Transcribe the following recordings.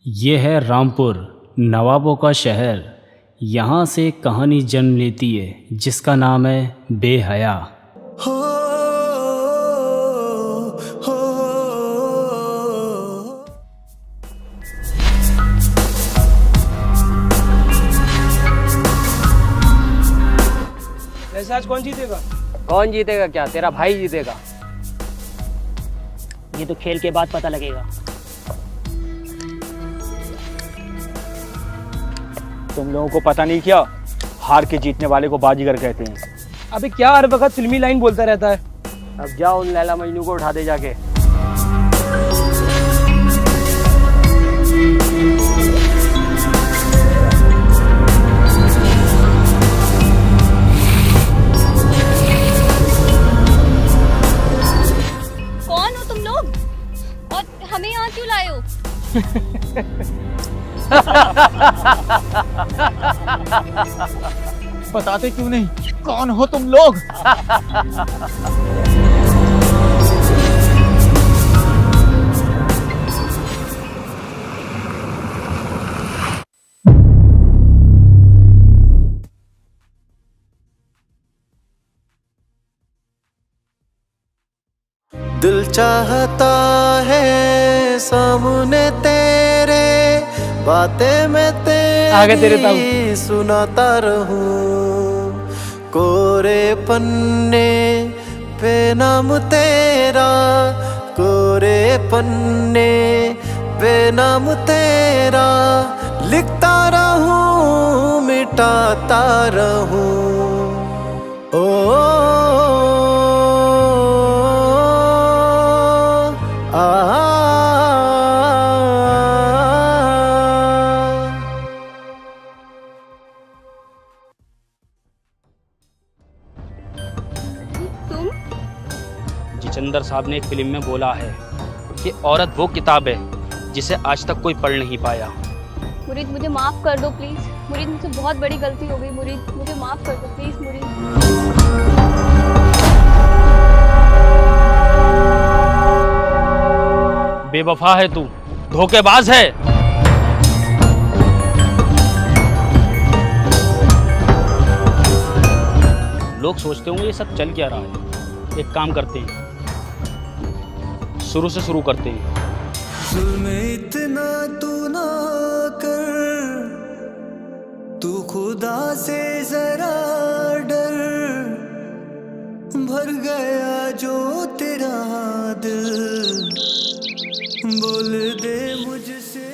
ये है रामपुर, नवाबों का शहर। यहाँ से कहानी जन्म लेती है जिसका नाम है बेहया। हो, हो, वैसे आज कौन जीतेगा? कौन जीतेगा क्या? तेरा भाई जीतेगा। ये तो खेल के बाद पता लगेगा। तुम लोगों को पता नहीं क्या, हार के जीतने वाले को बाजीगर कहते हैं। अबे क्या हर वक्त फिल्मी लाइन बोलता रहता है? अब जाओ उन लैला मजनू को उठा दे जाके। कौन हो तुम लोग और हमें यहाँ क्यों लाए हो? बताते क्यों नहीं? कौन हो तुम लोग? दिल चाहता है सामने तेरे, बातें मैं आगे तेरे ताऊ। तेरी सुनाता रहूं। कोरे पन्ने पे नाम तेरा, कोरे पन्ने पे नाम तेरा, लिखता रहूं मिटाता रहूं। ओ तुम जितेंद्र साहब ने एक फिल्म में बोला है कि औरत वो किताब है जिसे आज तक कोई पढ़ नहीं पाया। मुरीद, मुझे माफ कर दो प्लीज। मुरीद, मुझसे बहुत बड़ी गलती हो गई। मुरीद, मुझे माफ कर दो प्लीज। मुरीद, बेवफा है तू, धोखेबाज है। लोग सोचते होंगे ये सब चल क्या रहा है। एक काम करते हैं, शुरू से शुरू करते हैं। जुल्म इतना तू ना कर, तू खुदा से जरा डर। भर गया जो तेरा दिल, बोल दे मुझसे।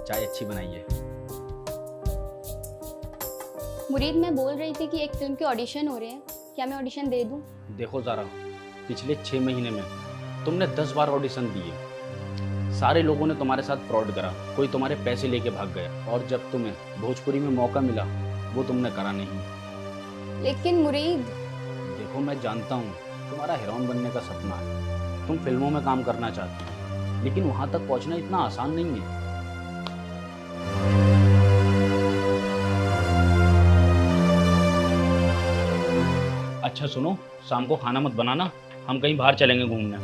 चाय अच्छी बनाइए। मुरीद, मैं बोल रही थी कि एक फिल्म के ऑडिशन हो रहे हैं, क्या मैं ऑडिशन दे दूं? देखो ज़रा, पिछले 6 महीने में तुमने 10 बार ऑडिशन दिए। सारे लोगों ने तुम्हारे साथ फ्रॉड करा, कोई तुम्हारे पैसे लेके भाग गया, और जब तुम्हें भोजपुरी में मौका मिला वो तुमने करा नहीं। लेकिन मुरीद, देखो, मैं जानता हूँ तुम्हारा हीरोइन बनने का सपना है, तुम फिल्मों में काम करना चाहती हो, लेकिन वहाँ तक पहुँचना इतना आसान नहीं है। अच्छा सुनो, शाम को खाना मत बनाना, हम कहीं बाहर चलेंगे घूमने।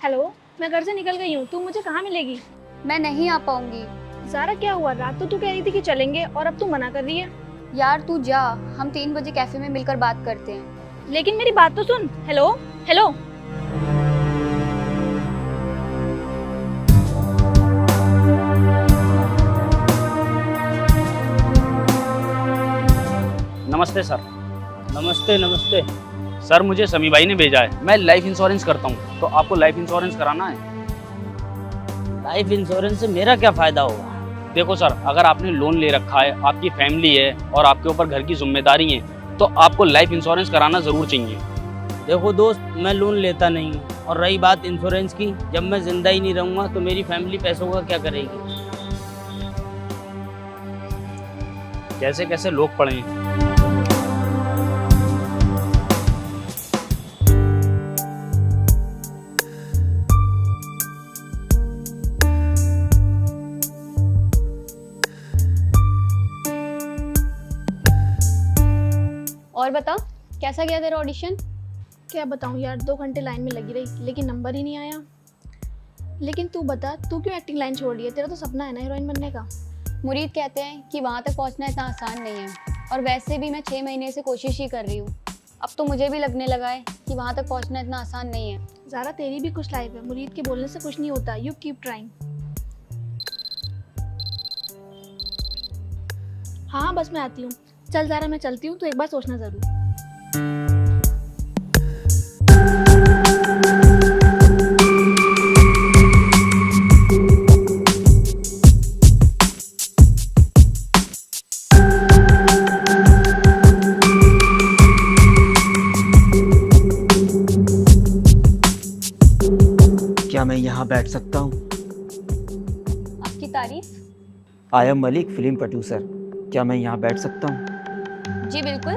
हेलो, मैं घर से निकल गई हूँ, तू मुझे कहाँ मिलेगी? मैं नहीं आ पाऊंगी, ज़ारा क्या हुआ? रात तो तू कह रही थी कि चलेंगे और अब तू मना कर रही है। यार तू जा, हम 3 बजे कैफे में मिलकर बात करते हैं। लेकिन मेरी बात तो सुन। Hello hello. नमस्ते सर। नमस्ते नमस्ते। सर मुझे समी भाई ने भेजा है, मैं लाइफ इंश्योरेंस करता हूँ, तो आपको लाइफ इंश्योरेंस कराना है। लाइफ इंश्योरेंस से मेरा क्या फ़ायदा होगा? देखो सर, अगर आपने लोन ले रखा है, आपकी फैमिली है और आपके ऊपर घर की जिम्मेदारी है, तो आपको लाइफ इंश्योरेंस कराना ज़रूर चाहिए। देखो दोस्त, मैं लोन लेता नहीं हूँ, और रही बात इंश्योरेंस की, जब मैं जिंदा ही नहीं रहूँगा तो मेरी फैमिली पैसों का क्या करेगी? कैसे कैसे लोग पड़े हैं। और बता, कैसा गया तेरा ऑडिशन? क्या बताऊँ यार, 2 घंटे लाइन में लगी रही लेकिन नंबर ही नहीं आया। लेकिन तू बता, तू क्यों एक्टिंग लाइन छोड़ रही है? तेरा तो सपना है ना हीरोइन बनने का। मुरीद कहते हैं कि वहाँ तक पहुँचना इतना आसान नहीं है, और वैसे भी मैं 6 महीने से कोशिश ही कर रही हूँ। अब तो मुझे भी लगने लगा है कि वहाँ तक पहुँचना इतना आसान नहीं है। ज़ारा तेरी भी कुछ लाइफ है, मुरीद के बोलने से कुछ नहीं होता। You keep trying. हाँ बस मैं आती हूँ। चल ज़ारा मैं चलती हूँ, तो एक बार सोचना ज़रूर। क्या मैं यहाँ बैठ सकता हूँ? आपकी तारीफ? I am Malik, film producer. क्या मैं यहाँ बैठ सकता हूँ? जी बिल्कुल।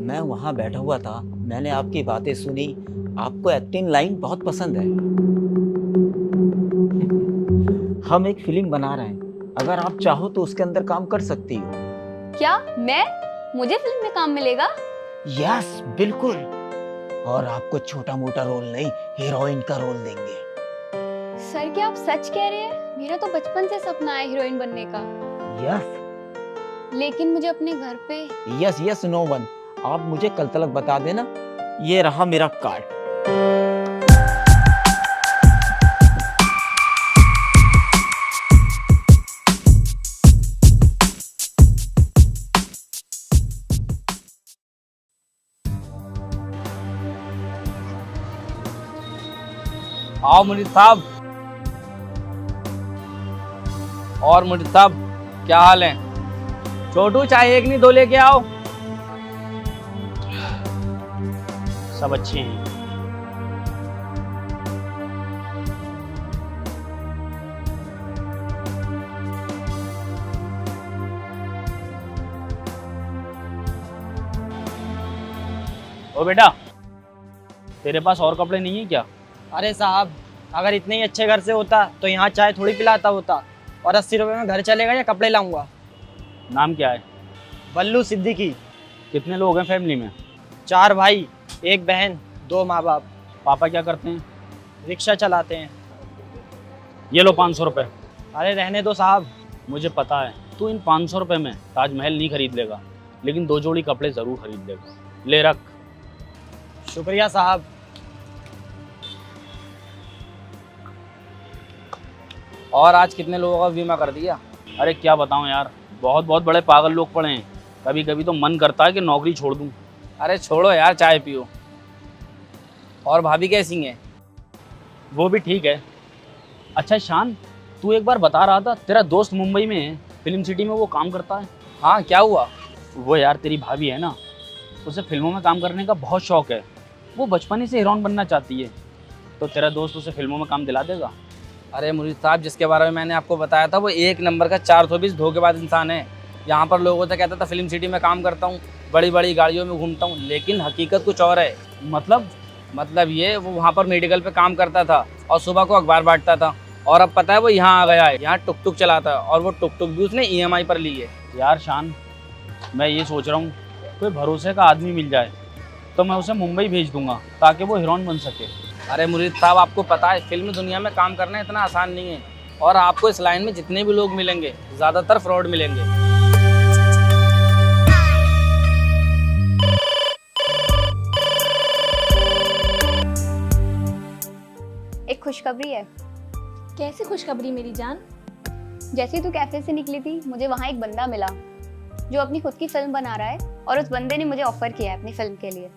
मैं वहाँ बैठा हुआ था, मैंने आपकी बातें सुनी, आपको एक्टिंग लाइन बहुत पसंद है। हम एक फिल्म बना रहे हैं, अगर आप चाहो तो उसके अंदर काम कर सकती हो। क्या मैं? मुझे फिल्म में काम मिलेगा? यस बिल्कुल, और आपको छोटा मोटा रोल नहीं, हीरोइन का रोल देंगे। सर क्या आप सच कह रहे हैं? मेरा तो बचपन से सपना है हीरोइन बनने का। यस लेकिन मुझे अपने घर पे। यस यस नो वन, आप मुझे कल तक बता देना। ये रहा मेरा कार्ड। आओ मुनीर साहब। और मुनीर साहब, क्या हाल है? छोटू, चाय एक नहीं 2 लेके आओ। सब अच्छे हैं। ओ बेटा, तेरे पास और कपड़े नहीं है क्या? अरे साहब, अगर इतने ही अच्छे घर से होता तो यहाँ चाय थोड़ी पिलाता होता। और 80 रुपए में घर चलेगा या कपड़े लाऊंगा? नाम क्या है? बल्लू सिद्दीकी। कितने लोग हैं फैमिली में? 4 भाई, 1 बहन, 2 माँ बाप। पापा क्या करते हैं? रिक्शा चलाते हैं। ये लो 500 रुपये। अरे रहने दो साहब। मुझे पता है तू इन 500 रुपये में ताजमहल नहीं खरीद लेगा, लेकिन 2 जोड़ी कपड़े ज़रूर खरीद लेगा। ले रख। शुक्रिया साहब। और आज कितने लोगों का बीमा कर दिया? अरे क्या बताऊं यार, बहुत बहुत बड़े पागल लोग पड़े हैं। कभी कभी तो मन करता है कि नौकरी छोड़ दूं। अरे छोड़ो यार, चाय पियो। और भाभी कैसी हैं? वो भी ठीक है। अच्छा शान, तू एक बार बता रहा था तेरा दोस्त मुंबई में है, फिल्म सिटी में वो काम करता है। हाँ, क्या हुआ? वो यार तेरी भाभी है ना, उसे फिल्मों में काम करने का बहुत शौक है। वो बचपन ही से हीरोइन बनना चाहती है, तो तेरा दोस्त उसे फिल्मों में काम दिला देगा? अरे मुरीद साहब, जिसके बारे में मैंने आपको बताया था वो 1 नंबर का 420 धोखेबाज इंसान है। यहाँ पर लोगों से कहता था फिल्म सिटी में काम करता हूँ, बड़ी बड़ी गाड़ियों में घूमता हूँ, लेकिन हकीकत कुछ और है। मतलब ये वो वहाँ पर मेडिकल पे काम करता था और सुबह को अखबार बांटता था। और अब पता है वो यहाँ आ गया है, यहाँ टुक टुक चलाता है, और वो टुक टुक भी उसने EMI पर ली है। यार शान, मैं ये सोच रहा हूँ कोई भरोसे का आदमी मिल जाए तो मैं उसे मुंबई भेज दूंगा ताकि वो हीरोइन बन सके। अरे मुरीद साहब, आपको पता है फिल्म दुनिया में काम करना इतना आसान नहीं है, और आपको इस लाइन में जितने भी लोग मिलेंगे ज़्यादातर फ्रॉड मिलेंगे। एक खुशखबरी है। कैसी खुशखबरी मेरी जान? जैसे ही तू कैफे से निकली थी, मुझे वहाँ एक बंदा मिला जो अपनी खुद की फिल्म बना रहा है, और उस बंदे ने मुझे ऑफर किया है अपनी फिल्म के लिए।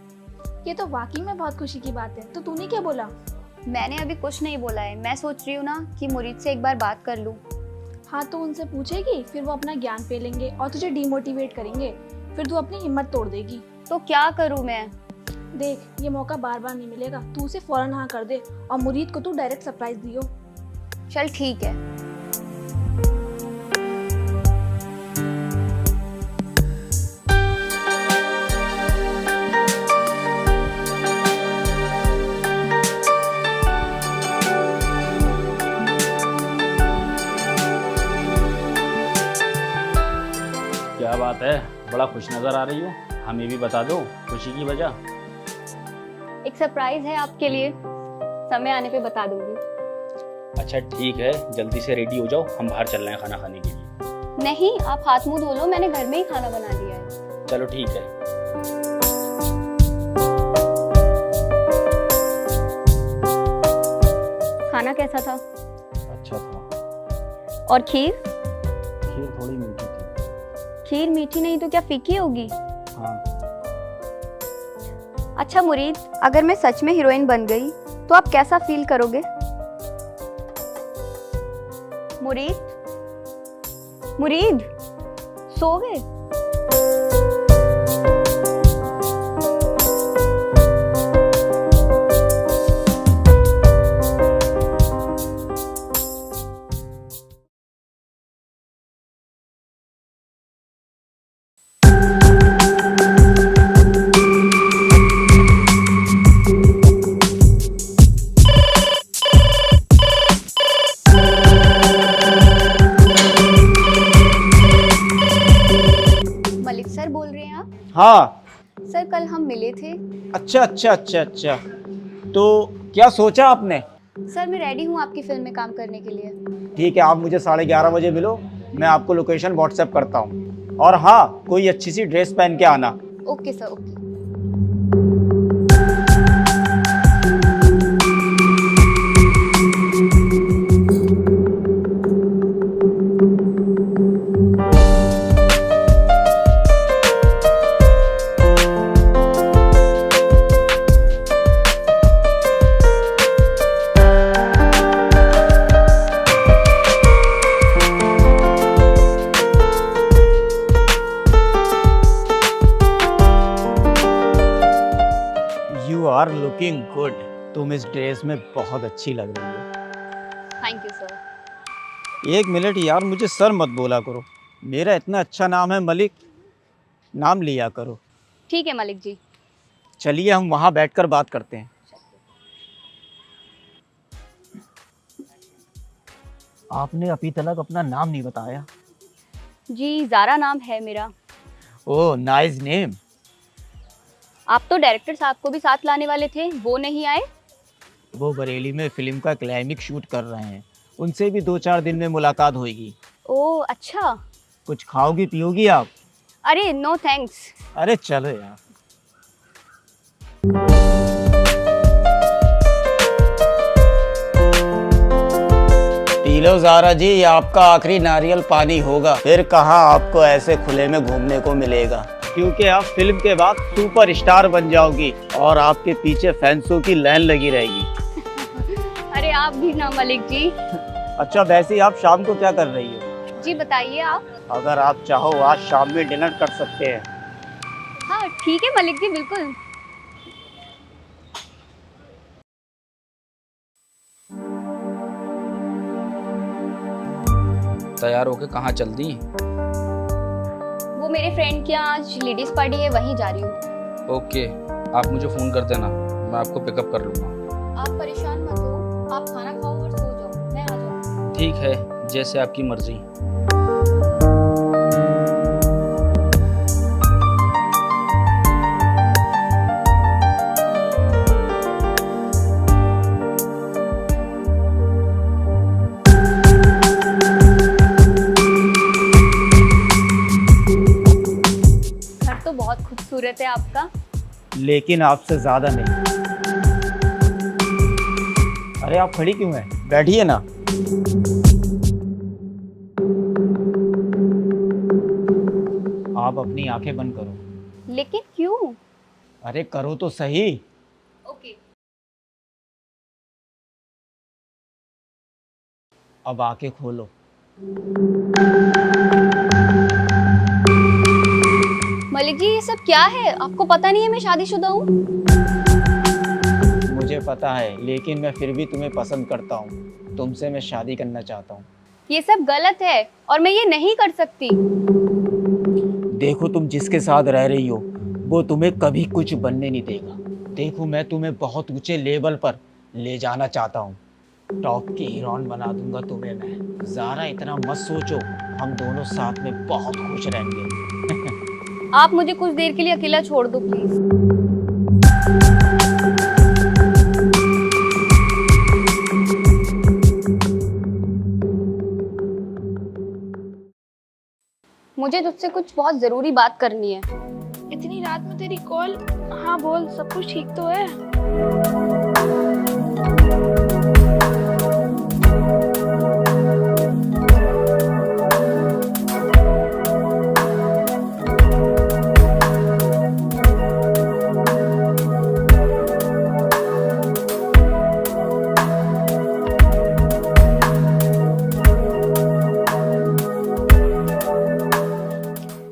ये तो वाकई में बहुत खुशी की बात है। तो तूने क्या बोला? मैंने अभी कुछ नहीं बोला है। मैं सोच रही हूँ ना कि मुरीद से एक बार बात कर लूँ। हाँ, तो उनसे पूछेगी, फिर वो अपना ज्ञान फेलेंगे और तुझे डिमोटिवेट करेंगे, फिर तू अपनी हिम्मत तोड़ देगी। तो क्या करूँ मैं? देख, ये मौका बार बार नहीं मिलेगा। तू उसे फौरन हाँ कर दे और मुरीद को तू डायरेक्ट सरप्राइज दियो। चल ठीक है। क्या बात है, बड़ा खुश नज़र आ रही हो। हमें भी बता दो खुशी की वजह। एक सरप्राइज है आपके लिए, समय आने पे बता दूंगी। अच्छा ठीक है, जल्दी से रेडी हो जाओ, हम बाहर चल रहे हैं खाना खाने के लिए। नहीं, आप हाथ मुंह धो लो, मैंने घर में ही खाना बना लिया है। चलो ठीक है। खाना कैसा था? अच्छा था। और खीर? खीर थोड़ी मीठी थी। खीर मीठी नहीं तो क्या फीकी होगी? हाँ। अच्छा मुरीद, अगर मैं सच में हीरोइन बन गई तो आप कैसा फील करोगे? मुरीद, मुरीद, सो गए? मलिक सर बोल रहे हैं आप? हाँ। सर कल हम मिले थे। अच्छा अच्छा अच्छा अच्छा, तो क्या सोचा आपने? सर मैं रेडी हूँ आपकी फिल्म में काम करने के लिए। ठीक है, आप मुझे 11:30 बजे मिलो, मैं आपको लोकेशन व्हाट्सएप करता हूँ। और हाँ, कोई अच्छी सी ड्रेस पहन के आना। Okay sir, okay. You are looking good. तुम इस ड्रेस में बहुत अच्छी लग रही हो। Thank you sir. एक मिनट यार, मुझे सर मत बोला करो। मेरा इतना अच्छा नाम है मलिक, नाम लिया करो। ठीक है मलिक जी। चलिए हम वहाँ बैठकर बात करते हैं। आपने अभी तक अपना नाम नहीं बताया। जी, ज़ारा नाम है मेरा। Oh nice name. आप तो डायरेक्टर साहब को भी साथ लाने वाले थे, वो नहीं आए? वो बरेली में फिल्म का क्लाइमेक्स शूट कर रहे हैं, उनसे भी 2-4 दिन में मुलाकात होगी। ओह अच्छा। कुछ खाओगी पियोगी आप? अरे नो थैंक्स। अरे चलो यार। पी लो ज़ारा जी, ये आपका आखिरी नारियल पानी होगा। फिर कहाँ आपको ऐसे खुले में घूमने को मिलेगा, क्योंकि आप फिल्म के बाद सुपर स्टार बन जाओगी और आपके पीछे फैंसों की लाइन लगी रहेगी। अरे आप भी ना मलिक जी। अच्छा वैसे ही आप शाम को क्या कर रही हो? जी बताइए आप। अगर आप चाहो आज शाम में डिनर कर सकते हैं। हाँ ठीक है मलिक जी, बिल्कुल। तैयार होके कहाँ चल दी? वो मेरे फ्रेंड के यहाँ आज लेडीज पार्टी है, वहीं जा रही हूँ। ओके, आप मुझे फ़ोन कर देना, मैं आपको पिकअप कर लूँगा। आप परेशान मत हो, आप खाना खाओ और सो जाओ, मैं आ जाऊँ। ठीक है, जैसे आपकी मर्जी। है आपका। लेकिन आपसे ज्यादा नहीं। अरे आप खड़ी क्यों हैं? बैठिए ना। आप अपनी आंखें बंद करो। लेकिन क्यों? अरे करो तो सही। ओके। अब आंखें खोलो। मलिक जी, ये सब क्या है? आपको पता नहीं है मैं शादीशुदा हूँ? मुझे पता है, लेकिन मैं फिर भी तुम्हें पसंद करता हूँ। तुमसे मैं शादी करना चाहता हूँ। ये सब गलत है और मैं ये नहीं कर सकती। देखो, तुम जिसके साथ रह रही हो वो तुम्हें कभी कुछ बनने नहीं देगा। देखो, मैं तुम्हें बहुत ऊंचे लेवल पर ले जाना चाहता हूँ। टॉप की हीरोइन बना दूंगा तुम्हें मैं। ज़ारा इतना मत सोचो, हम दोनों साथ में बहुत खुश रहेंगे। आप मुझे कुछ देर के लिए अकेला छोड़ दो प्लीज। मुझे तुझसे कुछ बहुत जरूरी बात करनी है। इतनी रात में तेरी कॉल? हाँ बोल, सब कुछ ठीक तो है?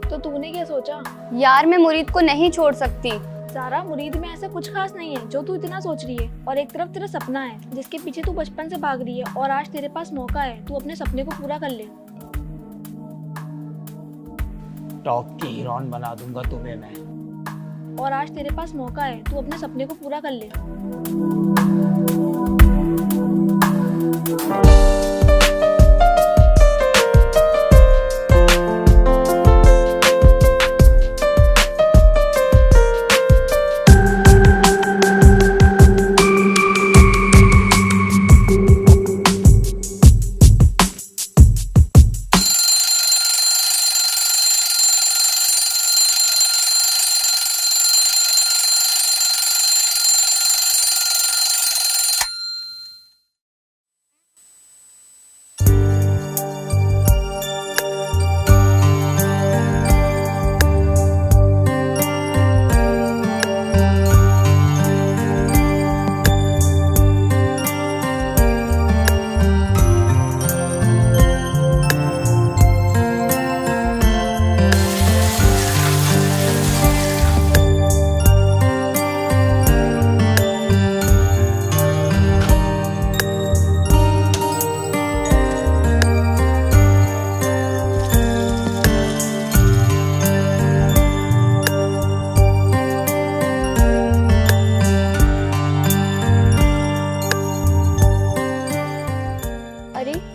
तो तूने क्या सोचा? यार मैं मुरीद को नहीं छोड़ सकती। ज़ारा, मुरीद में ऐसा कुछ खास नहीं है जो तू इतना सोच रही है। और एक तरफ तेरा सपना है जिसके पीछे तू बचपन से भाग रही है, और आज तेरे पास मौका है, तू अपने सपने को पूरा कर ले। टॉप की हीरोइन बना दूंगा तुम्हें मैं। और आज तेरे पास मौका है, तू अपने सपने को पूरा कर ले।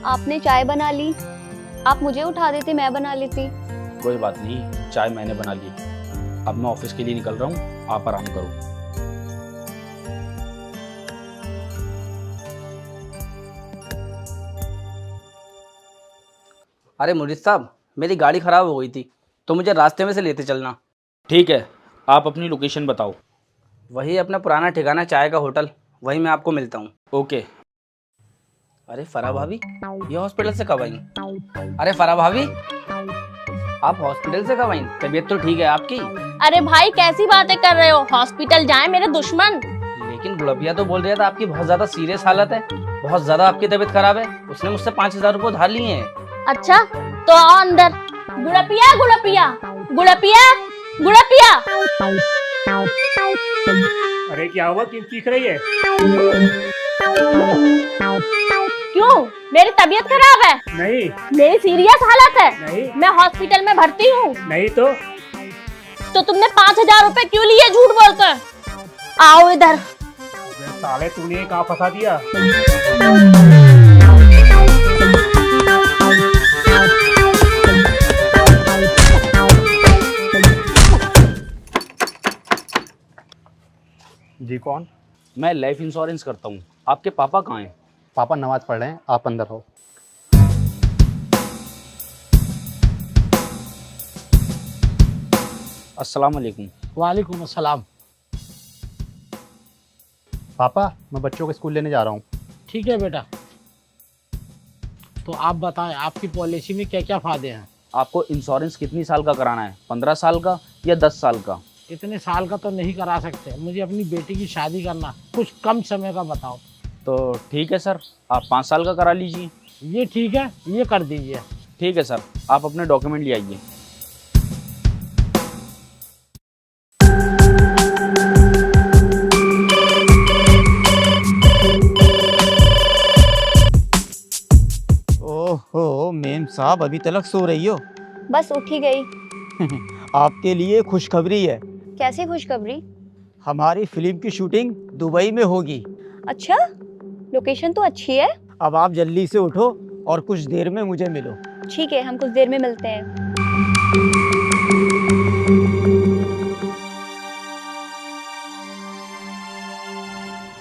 आपने चाय बना ली, आप मुझे उठा देते, मैं बना लेती। कोई बात नहीं, चाय मैंने बना ली। अब मैं ऑफिस के लिए निकल रहा हूँ, आप आराम करो। अरे मुरीद साहब, मेरी गाड़ी ख़राब हो गई थी तो मुझे रास्ते में से लेते चलना। ठीक है, आप अपनी लोकेशन बताओ। वही अपना पुराना ठिकाना चाय का होटल, वहीं मैं आपको मिलता हूँ। ओके। अरे फराह भाभी, ये हॉस्पिटल से कब आई? अरे फराह भाभी, आप हॉस्पिटल से कब आई? तबीयत तो ठीक है आपकी? अरे भाई कैसी बातें कर रहे हो, हॉस्पिटल जाए मेरे दुश्मन। लेकिन गुलबिया तो बोल रहा था आपकी बहुत ज्यादा सीरियस हालत है, बहुत ज्यादा आपकी तबीयत खराब है। उसने मुझसे 5000 रुपये उधार लिए हैं। अच्छा तो आओ अंदर। गुड़पिया गुड़पिया गुड़पिया गुड़पिया। अरे क्या हुआ, क्यों चीख रही है? क्यों, मेरी तबीयत खराब है? नहीं। मेरी सीरियस हालत है? नहीं। मैं हॉस्पिटल में भर्ती हूँ। नहीं तो तुमने 5000 रुपए क्यों लिए झूठ बोलकर? आओ इधर। साले तूने कहाँ फंसा दिया? जी कौन? मैं लाइफ इंश्योरेंस करता हूँ। आपके पापा कहाँ हैं? पापा नमाज पढ़ रहे हैं, आप अंदर हो। अस्सलाम वालेकुम। वालेकुम अस्सलाम। पापा मैं बच्चों को स्कूल लेने जा रहा हूँ। ठीक है बेटा। तो आप बताएं आपकी पॉलिसी में क्या क्या फ़ायदे हैं? आपको इंश्योरेंस कितनी साल का कराना है, 15 साल का या 10 साल का? इतने साल का तो नहीं करा सकते, मुझे अपनी बेटी की शादी करना, कुछ कम समय का बताओ। तो ठीक है सर, आप 5 साल का करा लीजिए। ये ठीक है, ये कर दीजिए। ठीक है सर, आप अपने डॉक्यूमेंट ले आइए। ओहो मेम साहब, अभी तक सो रही हो? बस उठ ही गई। आपके लिए खुशखबरी है। कैसी खुशखबरी? हमारी फिल्म की शूटिंग दुबई में होगी। अच्छा, लोकेशन तो अच्छी है। अब आप जल्दी से उठो और कुछ देर में मुझे मिलो। ठीक है, हम कुछ देर में मिलते हैं।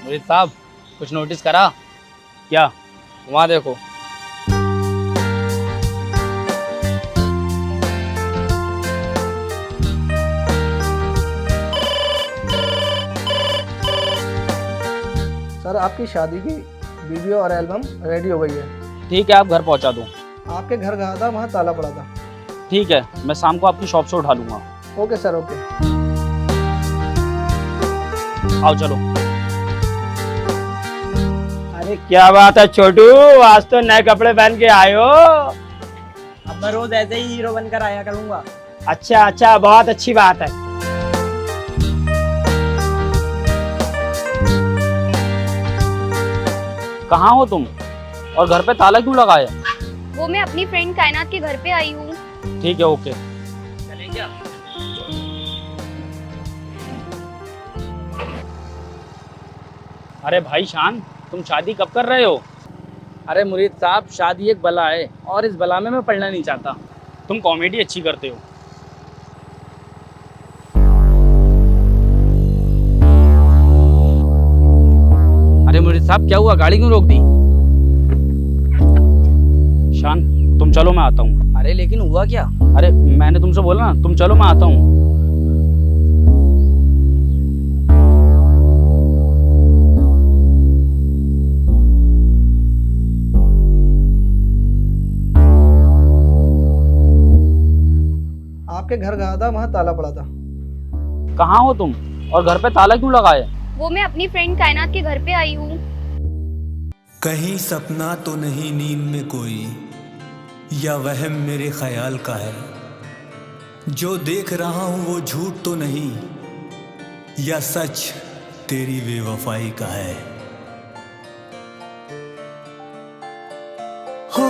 मुरीद साहब, कुछ नोटिस करा? क्या? वहाँ देखो। सर आपकी शादी की वीडियो और एल्बम रेडी हो गई है। ठीक है, आप घर पहुंचा दो। आपके घर गया था, वहाँ ताला पड़ा था। ठीक है, मैं शाम को आपकी शॉप से उठा लूँगा। Okay sir, okay. आओ चलो। अरे क्या बात है छोटू, आज तो नए कपड़े पहन के आए हो। अब मैं रोज ऐसे ही हीरो बनकर आया करूँगा। अच्छा अच्छा, बहुत अच्छी बात है। कहाँ हो तुम और घर पे ताला क्यों लगाया? वो मैं अपनी फ्रेंड कायनात के घर पे आई हूँ। ठीक है, ओके। चलें क्या? अरे भाई शान, तुम शादी कब कर रहे हो? अरे मुरीद साहब, शादी एक बला है और इस बला में मैं पढ़ना नहीं चाहता। तुम कॉमेडी अच्छी करते हो। अरे मुरीद साहब, क्या हुआ? गाड़ी क्यों रोक दी? शान, तुम चलो, मैं आता हूँ। अरे लेकिन हुआ क्या? अरे मैंने तुमसे बोला ना, तुम चलो, मैं आता हूँ। आपके घर गया था, वहाँ ताला पड़ा था। कहाँ हो तुम और घर पे ताला क्यों लगाया? वो मैं अपनी फ्रेंड कायनात के घर पे आई हूँ। कहीं सपना तो नहीं नींद में कोई, या वहम मेरे ख्याल का है। जो देख रहा हूँ वो झूठ तो नहीं, या सच तेरी बेवफाई का है। हो,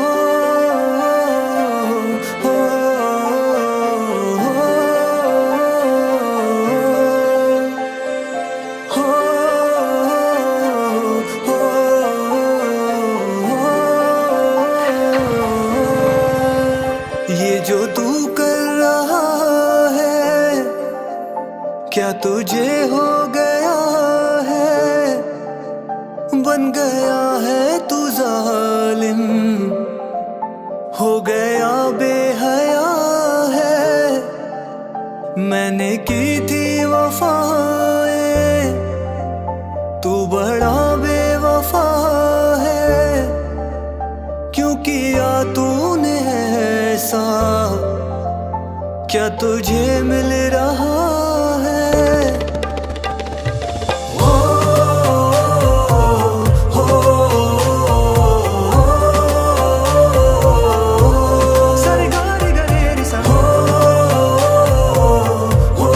हो, ये जो तू कर रहा है, क्या तुझे हो गया है? बन गया है तू जालिम, हो गया बेहया है। मैंने की थी वफाएं, तू बड़ा बेवफा है। क्यों किया तूने ऐसा, क्या तुझे मिल रहा है? हो, हो, सारे गारे गारे रे सा। हो, हो,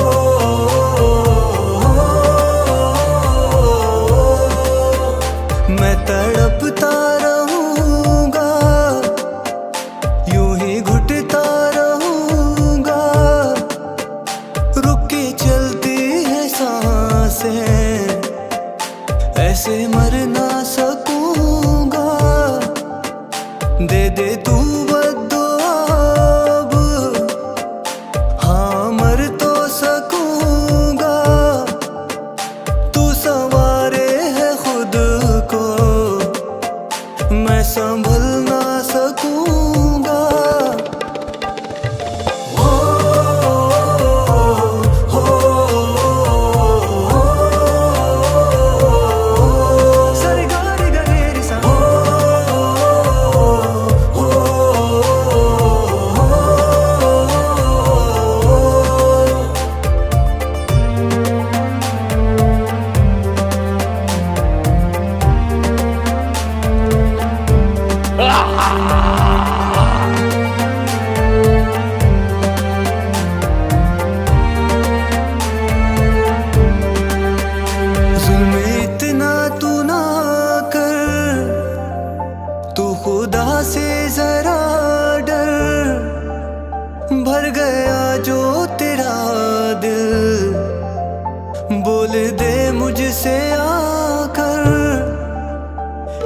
दे मुझसे आकर,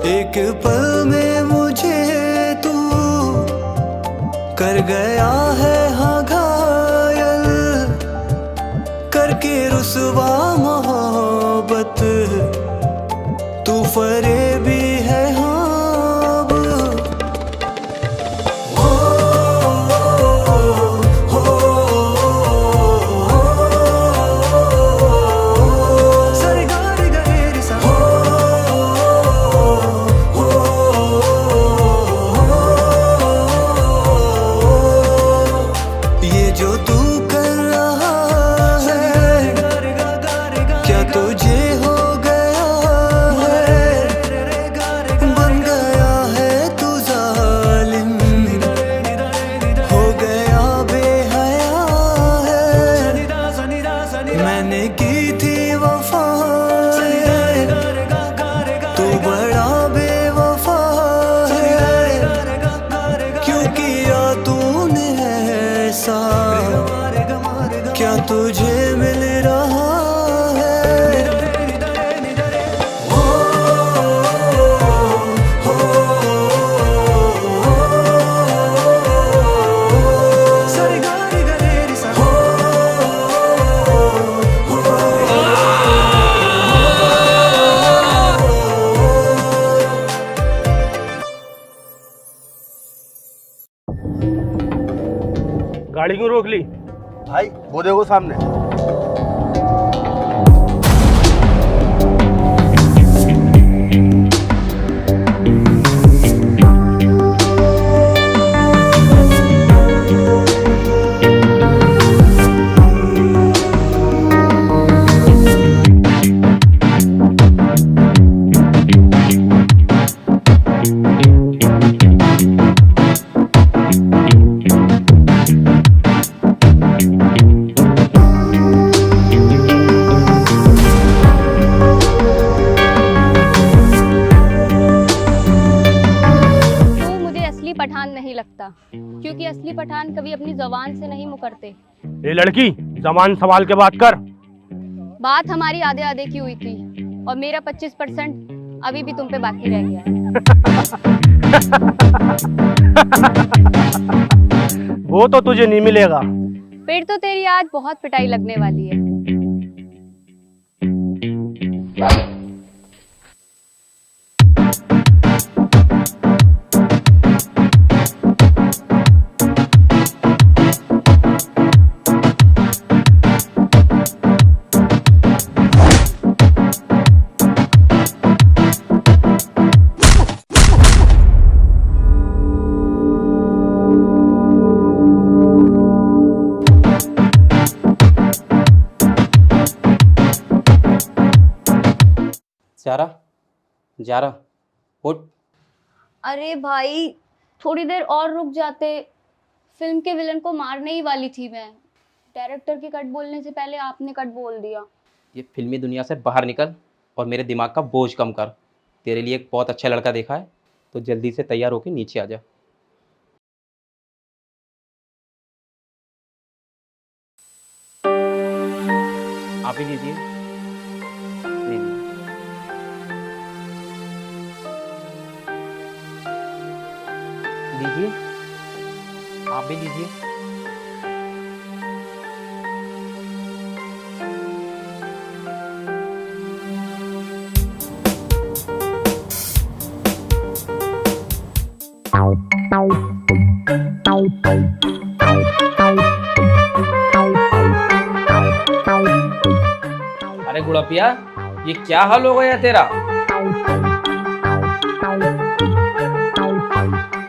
एक पल में मुझे तू कर गया है हाँ घायल, करके रुसवा मोहब्बत तू फरेबी है हाँ अब। ये जो तू कर रहा है क्या तुझे हो गया है, बन गया है तू जालिम, हो गया बेहया है। मैंने की थी वफा तू बड़ा बेवफा है, क्यों किया तूने ऐसा, क्या तुझे मिल रहा है। गाड़ी क्यों रोक ली? भाई वो देखो सामने। पठान नहीं लगता, क्योंकि असली पठान कभी अपनी जबान से नहीं मुकरते। ये लड़की जबान संभाल के बात कर। बात हमारी आधे आधे की हुई थी और मेरा 25% अभी भी तुम पे बाकी रह गया है। वो तो तुझे नहीं मिलेगा। फिर तो तेरी आज बहुत पिटाई लगने वाली है। जारा, जारा, उठ। अरे भाई थोड़ी देर और रुक जाते, फिल्म के विलन को मारने ही वाली थी मैं। डायरेक्टर की कट बोलने से पहले आपने कट बोल दिया। ये फिल्मी दुनिया से बाहर निकल और मेरे दिमाग का बोझ कम कर। तेरे लिए एक बहुत अच्छा लड़का देखा है, तो जल्दी से तैयार होकर नीचे आ जा। आप ही लीजिए। लीजिए, आप भी लीजिए। अरे गुड़पिया, ये क्या हाल हो गया तेरा?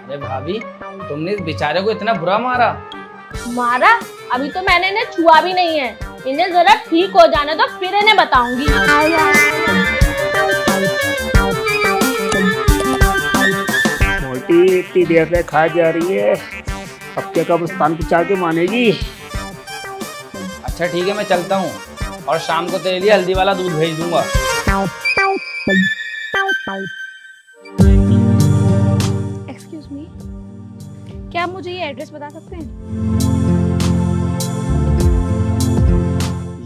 अरे भाभी, तुमने इस बेचारे को इतना बुरा मारा? मारा? अभी तो मैंने इन्हें छुआ भी नहीं है। इन्हें जरा ठीक हो जाने दो, फिर इन्हें बताऊंगी। मोटी इतनी देर से खा जा रही है, अब क्या कब्रिस्तान पहुंचा के मानेगी? अच्छा ठीक है, मैं चलता हूँ और शाम को तेरे लिए हल्दी वाला दूध भेज दूंगा। एक्सक्यूज मी, क्या आप मुझे ये एड्रेस बता सकते हैं?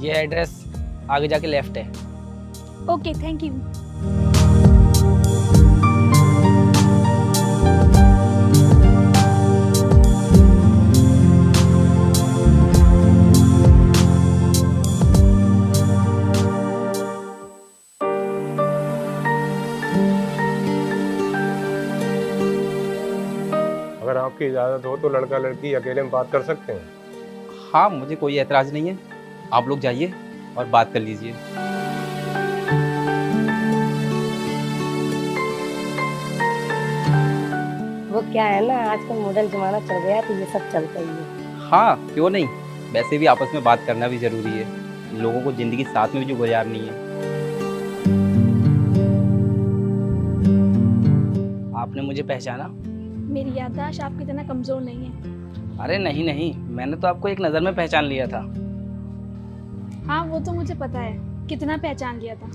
ये एड्रेस आगे जाके लेफ्ट है। Okay, thank you. अगर आपकी इजाज़त हो तो लड़का लड़की अकेले में बात कर सकते हैं। हाँ, मुझे कोई एतराज़ नहीं है, आप लोग जाइए और बात कर लीजिए। वो क्या है ना, आजकल मॉडर्न जमाना चल गया तो ये सब चलता ही है। हाँ, क्यों नहीं, वैसे भी आपस में बात करना भी ज़रूरी है, लोगों को ज़िंदगी साथ में भी जो गुजारनी है। आपने मुझे पहचाना? मेरी याददाश्त आपकी तरह कमज़ोर नहीं है। अरे नहीं नहीं, मैंने तो आपको एक नज़र में पहचान लिया था। हाँ, वो तो मुझे पता है, कितना पहचान लिया था।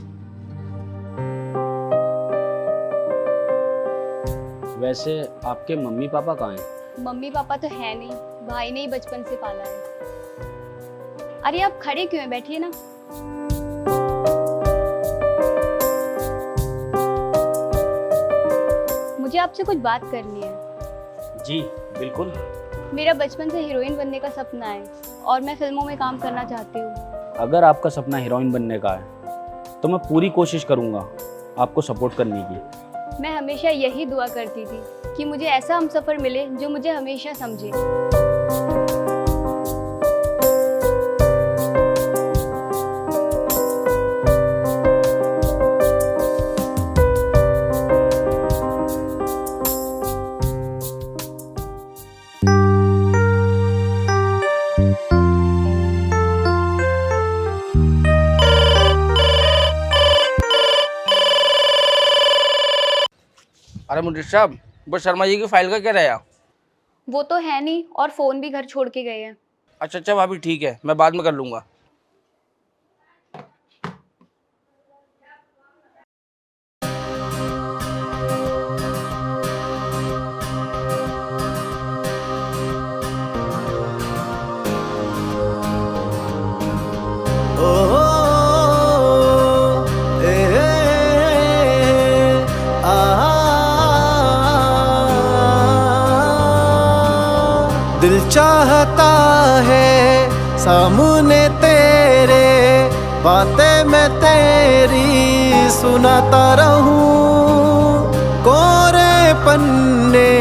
वैसे आपके मम्मी पापा कहाँ हैं? मम्मी पापा तो है नहीं, भाई ने ही बचपन से पाला है। अरे आप खड़े क्यों हैं, बैठिए ना। मुझे आपसे कुछ बात करनी है। जी बिल्कुल। मेरा बचपन से हीरोइन बनने का सपना है और मैं फिल्मों में काम करना चाहती हूँ। अगर आपका सपना हीरोइन बनने का है तो मैं पूरी कोशिश करूँगा आपको सपोर्ट करने की। मैं हमेशा यही दुआ करती थी कि मुझे ऐसा हमसफर मिले जो मुझे हमेशा समझे। अरे मुनीर साहब, वो शर्मा जी की फाइल का क्या रहा? वो तो है नहीं और फोन भी घर छोड़ के गए हैं। अच्छा अच्छा भाभी, ठीक है, मैं बाद में कर लूँगा। दिल चाहता है सामने तेरे, बातें मैं तेरी सुनाता रहूं। कोरे पन्ने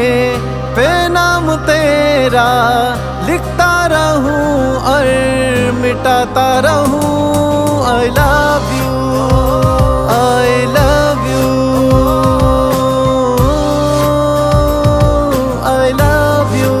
पे नाम तेरा लिखता रहूं और मिटाता रहूं। I love you, I love you, I love you।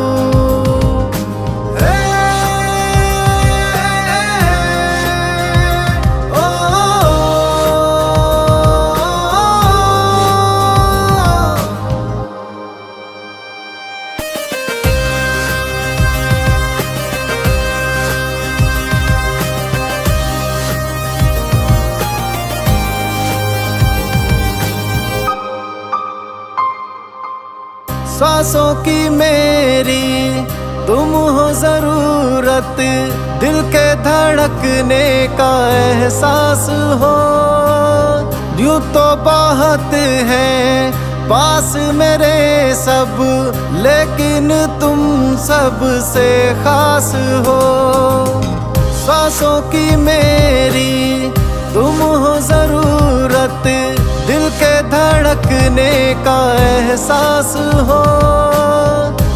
सांसों की मेरी तुम हो जरूरत, दिल के धड़कने का एहसास हो। यूं तो बहुत है पास मेरे सब, लेकिन तुम सबसे खास हो। सांसों की मेरी तुम हो जरूरत, दिल के धड़कने का एहसास हो।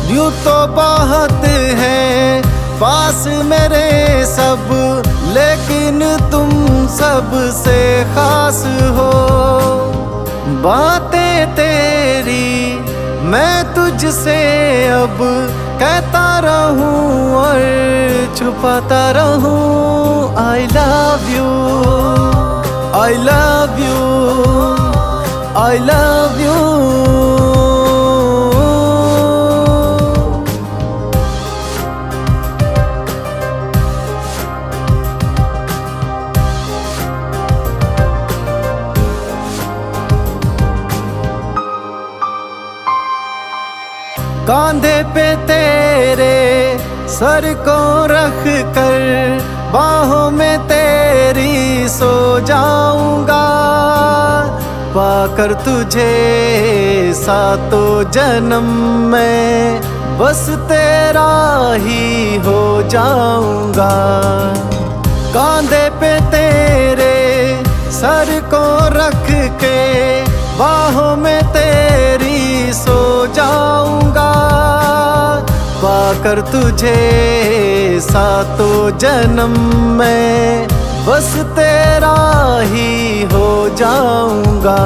यूं तो बहुत है पास मेरे सब, लेकिन तुम सबसे खास हो। बातें तेरी मैं तुझसे अब कहता रहूं और छुपाता रहूं। I love you, I love you, I love you। कांधे पे तेरे सर को रख कर, बाहों में तेरी सो जाऊंगा। पाकर तुझे सातों जन्म में बस तेरा ही हो जाऊंगा। कांधे पे तेरे सर को रख के बाहों में तेरी सो जाऊंगा। पाकर तुझे सातों जन्म में बस तेरा ही हो जाऊंगा।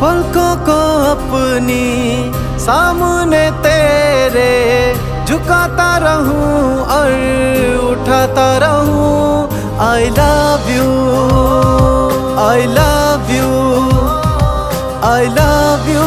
पलकों को अपनी सामने तेरे झुकाता रहूं और उठाता रहूं। I love you, I love you, I love you।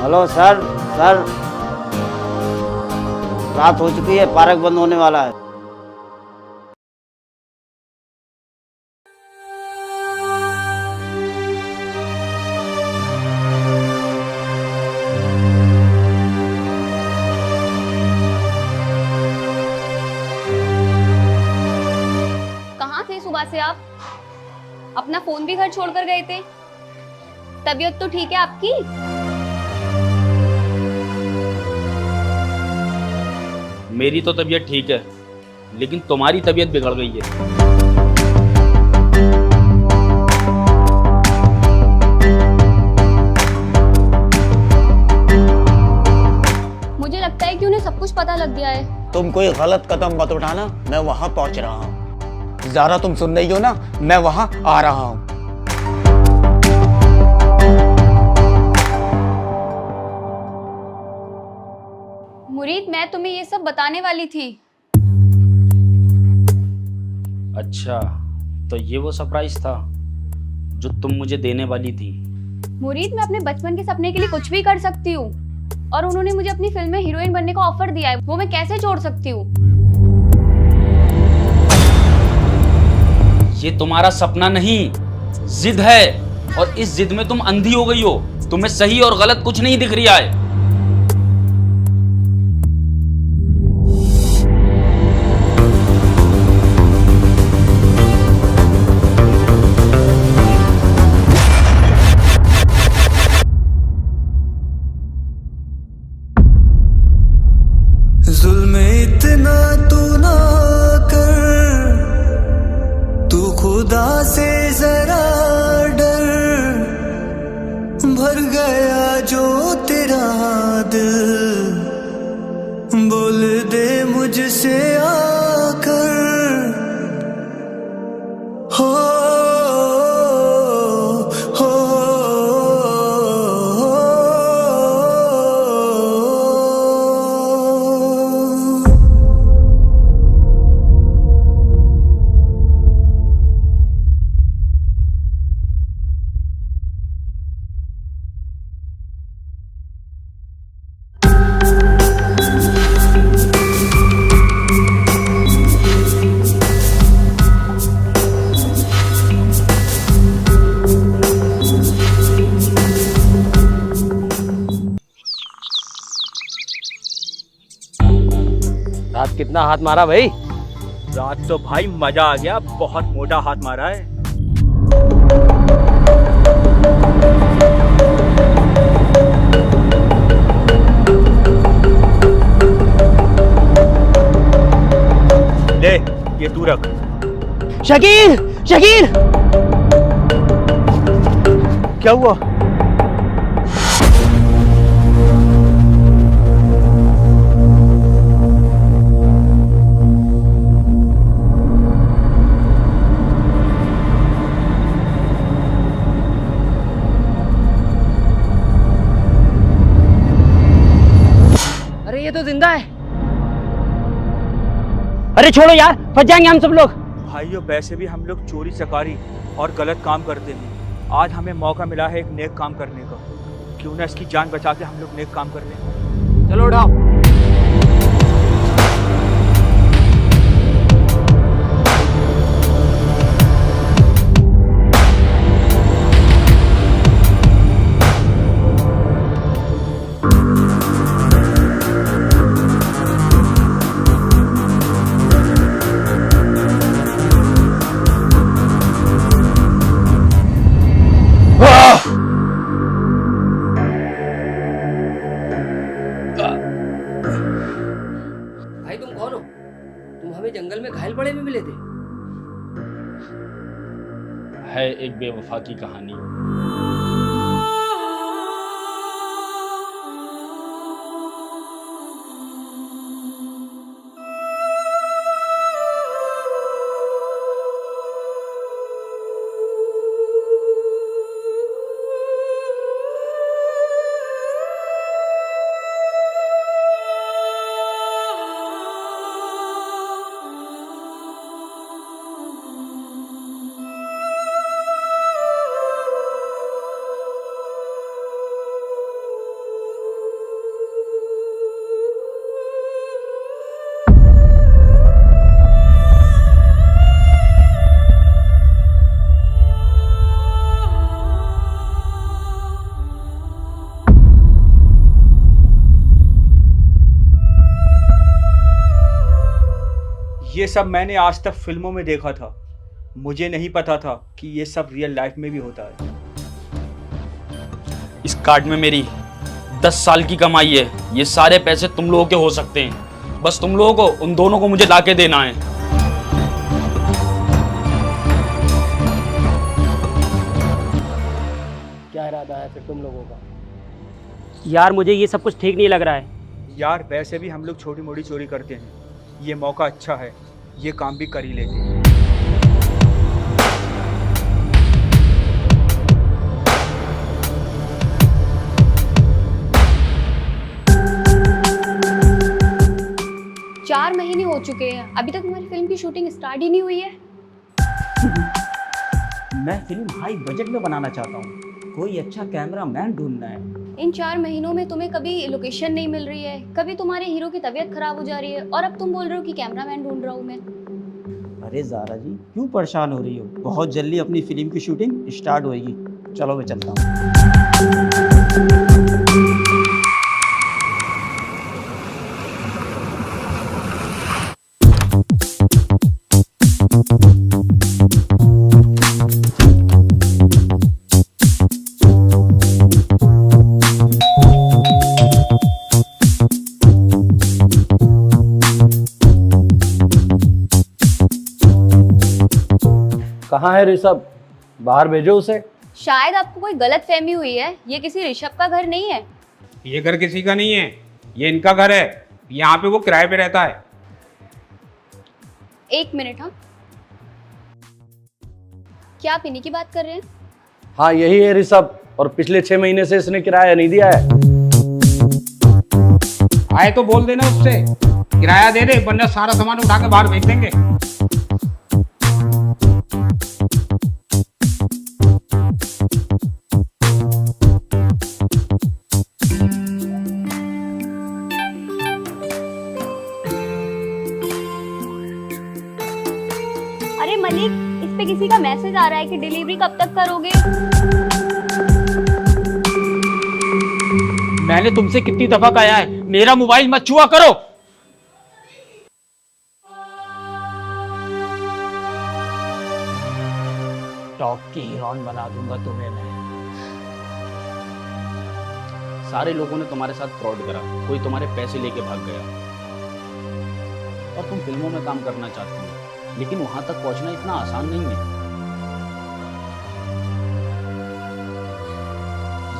Hello sir, रात हो चुकी है, पार्क बंद होने वाला है। कहाँ थे सुबह से आप? अपना फोन भी घर छोड़कर गए थे। तबीयत तो ठीक है आपकी? मेरी तो तबीयत ठीक है, लेकिन तुम्हारी तबीयत बिगड़ गई है। मुझे लगता है कि उन्हें सब कुछ पता लग गया है। तुम कोई गलत कदम मत उठाना, मैं वहां पहुंच रहा हूं। ज़ारा तुम सुन रही हो ना, मैं वहां आ रहा हूं। मुरीद, मैं तुम्हें ये सब बताने वाली थी। अच्छा, तो ये वो सरप्राइज था जो तुम मुझे देने वाली थी। मुरीद, मैं अपने बचपन के सपने के लिए कुछ भी कर सकती हूँ, और उन्होंने मुझे अपनी फिल्म में हीरोइन बनने का ऑफर दिया है, वो मैं कैसे छोड़ सकती हूँ? ये तुम्हारा सपना नहीं, जिद है, और इस जिद में तुम अंधी हो गई हो। तुम्हें सही और गलत कुछ नहीं दिख रहा है। जुल्म इतना तू ना कर, तू खुदा से जरा डर। भर गया जो तेरा दिल, बोल दे मुझसे आकर। हो रात कितना हाथ मारा भाई? रात तो भाई मजा आ गया, बहुत मोटा हाथ मारा है। ले ये तू रख। शकील, शकील, क्या हुआ? अरे ये तो जिंदा है। अरे छोड़ो यार, फंस जाएंगे हम सब लोग। भाइयों वैसे भी हम लोग चोरी चकारी और गलत काम करते हैं, आज हमें मौका मिला है एक नेक काम करने का, क्यों ना इसकी जान बचा के हम लोग नेक काम कर लें। चलो उठाओ। भाई तुम कौन हो? तुम हमें जंगल में घायल पड़े में मिले थे। है एक बेवफा की कहानी। ये सब मैंने आज तक फिल्मों में देखा था, मुझे नहीं पता था कि ये सब रियल लाइफ में भी होता है। इस कार्ड में मेरी 10 साल की कमाई है। ये सारे पैसे तुम लोगों के हो सकते हैं, बस तुम लोगों को उन दोनों को मुझे लाके देना है। क्या इरादा है फिर तुम लोगों का? यार मुझे ये सब कुछ ठीक नहीं लग रहा है। यार वैसे भी हम लोग छोटी मोटी चोरी करते हैं, ये मौका अच्छा है, ये काम भी कर ही लेते हैं। चार महीने हो चुके हैं, अभी तक तुम्हारी फिल्म की शूटिंग स्टार्ट ही नहीं हुई है। मैं फिल्म हाई बजट में बनाना चाहता हूँ, कोई अच्छा कैमरामैन ढूंढना है। इन 4 महीनों में तुम्हें कभी लोकेशन नहीं मिल रही है, कभी तुम्हारे हीरो की तबीयत खराब हो जा रही है, और अब तुम बोल रहे हो कि कैमरामैन ढूंढ रहा हूँ मैं। अरे ज़ारा जी क्यों परेशान हो रही हो? बहुत जल्दी अपनी फिल्म की शूटिंग स्टार्ट होएगी। चलो मैं चलता हूँ। कहाँ है ऋषभ? बाहर भेजो उसे। शायद आपको कोई गलत फहमी हुई है, ये किसी ऋषभ का घर नहीं है। ये घर किसी का नहीं है, ये इनका घर है। यहाँ पे वो किराए पे रहता है। 1 मिनट। हाँ, क्या आप इन्हीं की बात कर रहे हैं? हाँ यही है ऋषभ, और पिछले 6 महीने से इसने किराया नहीं दिया है। आए तो बोल देना उससे किराया दे दे, वरना सारा सामान उठा के बाहर भेज देंगे। अरे मलिक, इस पे किसी का मैसेज आ रहा है कि डिलीवरी कब तक करोगे? मैंने तुमसे कितनी दफा कहा है मेरा मोबाइल मत छुआ करो। टॉप की हीरोइन बना दूंगा तुम्हें मैं। सारे लोगों ने तुम्हारे साथ फ्रॉड करा, कोई तुम्हारे पैसे लेके भाग गया, और तुम फिल्मों में काम करना चाहती हो, लेकिन वहां तक पहुंचना इतना आसान नहीं है।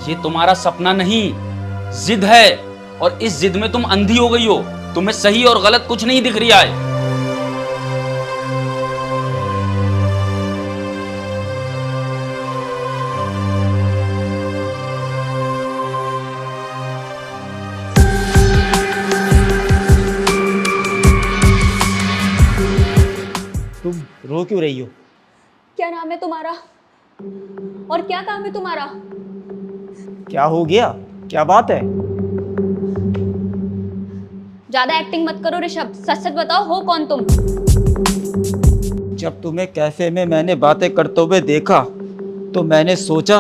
ये तुम्हारा सपना नहीं, जिद है, और इस जिद में तुम अंधी हो गई हो। तुम्हें सही और गलत कुछ नहीं दिख रहा है। तुम रो क्यों रही हो? क्या नाम है तुम्हारा? और क्या काम है तुम्हारा? क्या हो गया? क्या बात है? ज्यादा एक्टिंग मत करो ऋषभ, सच सच बताओ, हो कौन तुम? जब तुम्हें कैफे में मैंने बातें करते हुए देखा तो मैंने सोचा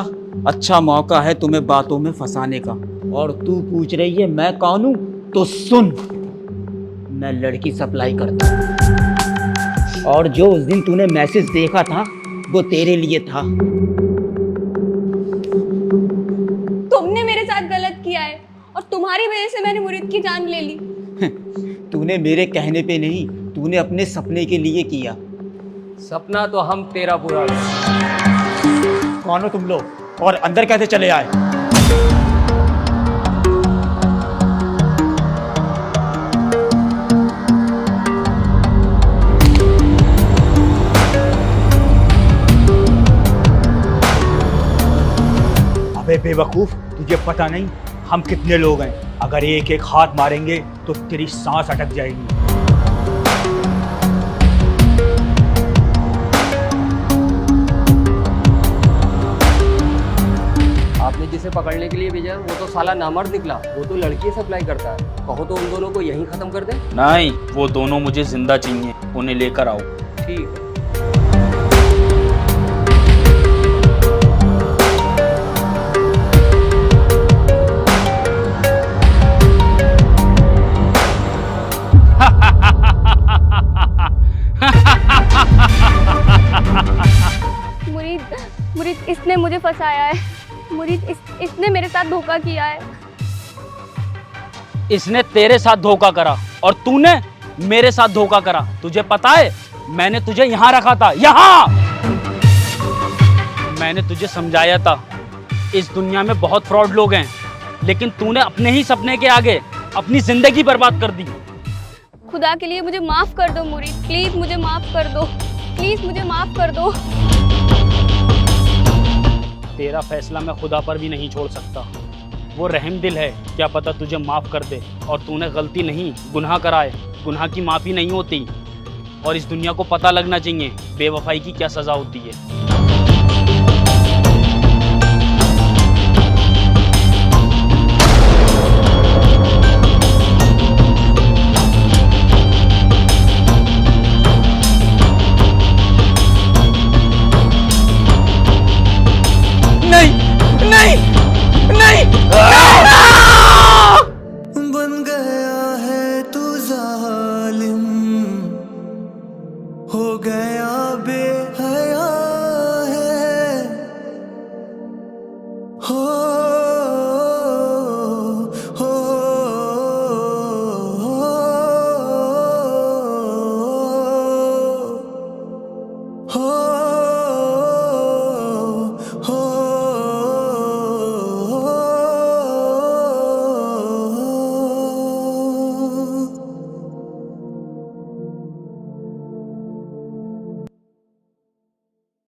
अच्छा मौका है तुम्हें बातों में फंसाने का। और तू पूछ रही है मैं कौन हूं? तो सुन, मैं लड़की सप्लाई करता हूं और जो उस दिन तूने मैसेज देखा था वो तेरे लिए था। तुमने मेरे साथ गलत किया है और तुम्हारी वजह से मैंने मुरीद की जान ले ली। तूने मेरे कहने पे नहीं, तूने अपने सपने के लिए किया। सपना तो हम तेरा पूरा कौन हो तुम लोग और अंदर कैसे चले आए? अबे बेवकूफ, तुझे पता नहीं हम कितने लोग हैं? अगर एक एक हाथ मारेंगे तो तेरी सांस अटक जाएगी। आपने जिसे पकड़ने के लिए भेजा वो तो साला नामर्द निकला, वो तो लड़की सप्लाई करता है। कहो तो उन दोनों को यहीं खत्म कर दे। नहीं, वो दोनों मुझे जिंदा चाहिए, उन्हें लेकर आओ। ठीक है। मुरीद इसने मुझे फंसाया है। मुरीद इसने मेरे साथ धोखा किया है। इसने तेरे साथ धोखा करा और तूने मेरे साथ धोखा करा। तुझे पता है मैंने तुझे यहाँ रखा था, यहाँ। मैंने तुझे समझाया था इस दुनिया में बहुत फ्रॉड लोग हैं, लेकिन तूने अपने ही सपने के आगे अपनी जिंदगी बर्बाद कर दी। खुदा के लिए मुझे माफ कर दो मुरीद, प्लीज मुझे माफ कर दो, प्लीज मुझे माफ कर दो। तेरा फैसला मैं खुदा पर भी नहीं छोड़ सकता। वो रहम दिल है, क्या पता तुझे माफ़ कर दे। और तूने गलती नहीं, गुनाह कराए, गुनाह की माफ़ी नहीं होती। और इस दुनिया को पता लगना चाहिए बेवफाई की क्या सज़ा होती है।